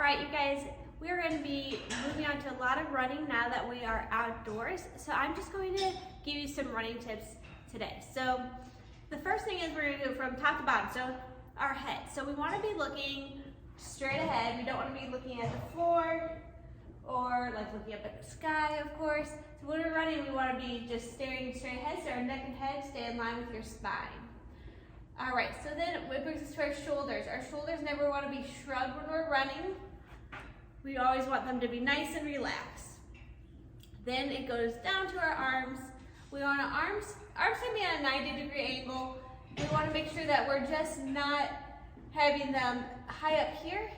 right, you guys, we're going to be moving on to a lot of running now that we are outdoors. So I'm just going to give you some running tips today. So the first thing is we're going to go from top to bottom. So our head. So we want to be looking straight ahead. We don't want to be looking at the floor or like looking up at the sky, of course. So when we're running, we want to be just staring straight ahead. So our neck and head stay in line with your spine. All right, so then it brings us to our shoulders. Our shoulders never want to be shrugged when we're running. We always want them to be nice and relaxed. Then it goes down to our arms. We want our arms can be at a 90-degree angle. We want to make sure that we're just not having them high up here.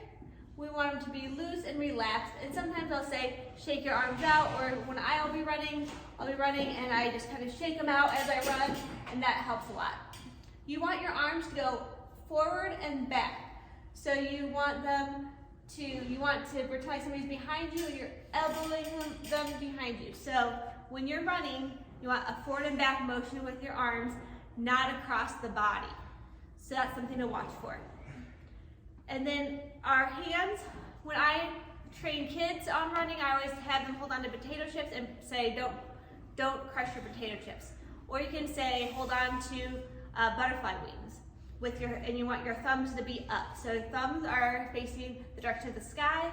We want them to be loose and relaxed. And sometimes I'll say, shake your arms out, or when I'll be running and I just kind of shake them out as I run, and that helps a lot. You want your arms to go forward and back. So you want to pretend like somebody's behind you and you're elbowing them behind you. So when you're running, you want a forward and back motion with your arms, not across the body. So that's something to watch for. And then our hands, when I train kids on running, I always have them hold on to potato chips and say, don't crush your potato chips. Or you can say, hold on to butterfly wings and you want your thumbs to be up. So thumbs are facing the direction of the sky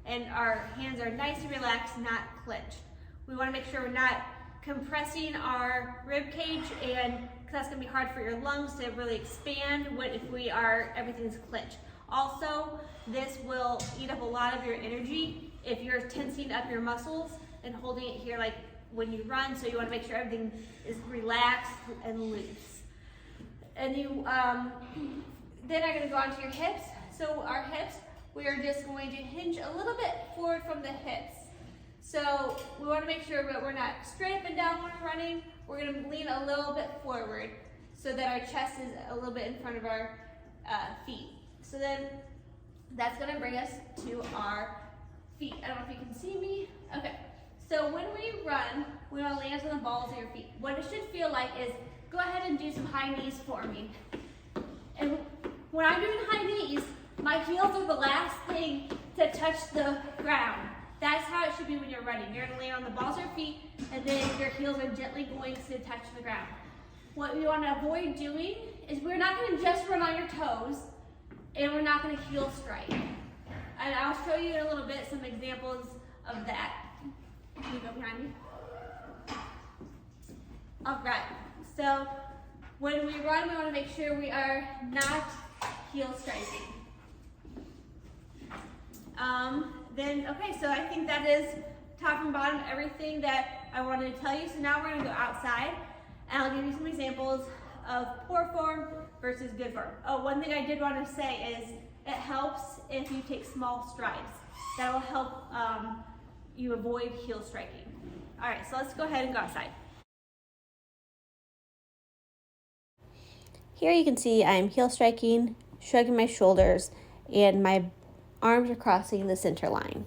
and our hands are nice and relaxed, not clenched. We want to make sure we're not compressing our rib cage, and because that's going to be hard for your lungs to really expand if everything's clenched. Also, this will eat up a lot of your energy if you're tensing up your muscles and holding it here like when you run. So you want to make sure everything is relaxed and loose. And you then are going to go on to your hips. So our hips, we are just going to hinge a little bit forward from the hips. So we want to make sure that we're not straight up and down when we're running. We're going to lean a little bit forward so that our chest is a little bit in front of our feet. So then that's going to bring us to our feet. I don't know if you can see me. Okay. So when we run, we want to land on the balls of your feet. What it should feel like is, go ahead and do some high knees for me. And when I'm doing high knees, my heels are the last thing to touch the ground. That's how it should be when you're running. You're gonna land on the balls of your feet, and then your heels are gently going to touch the ground. What we want to avoid doing is we're not gonna just run on your toes, and we're not gonna heel strike. And I'll show you in a little bit some examples of that. Can you go behind me? All right. So when we run, we want to make sure we are not heel striking. So I think that is top and bottom everything that I wanted to tell you. So now we're going to go outside, and I'll give you some examples of poor form versus good form. Oh, one thing I did want to say is it helps if you take small strides. That will help you avoid heel striking. All right, so let's go ahead and go outside. Here you can see I'm heel striking, shrugging my shoulders, and my arms are crossing the center line.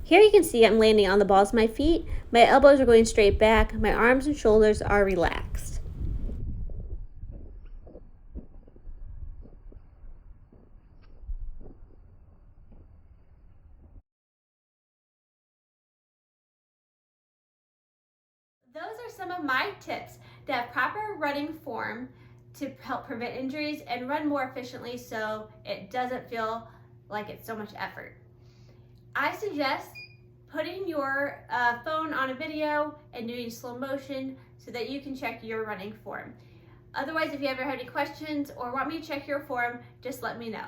Here you can see I'm landing on the balls of my feet. My elbows are going straight back. My arms and shoulders are relaxed. Those are some of my tips to have proper running form to help prevent injuries and run more efficiently so it doesn't feel like it's so much effort. I suggest putting your phone on a video and doing slow motion so that you can check your running form. Otherwise, if you ever have any questions or want me to check your form, just let me know.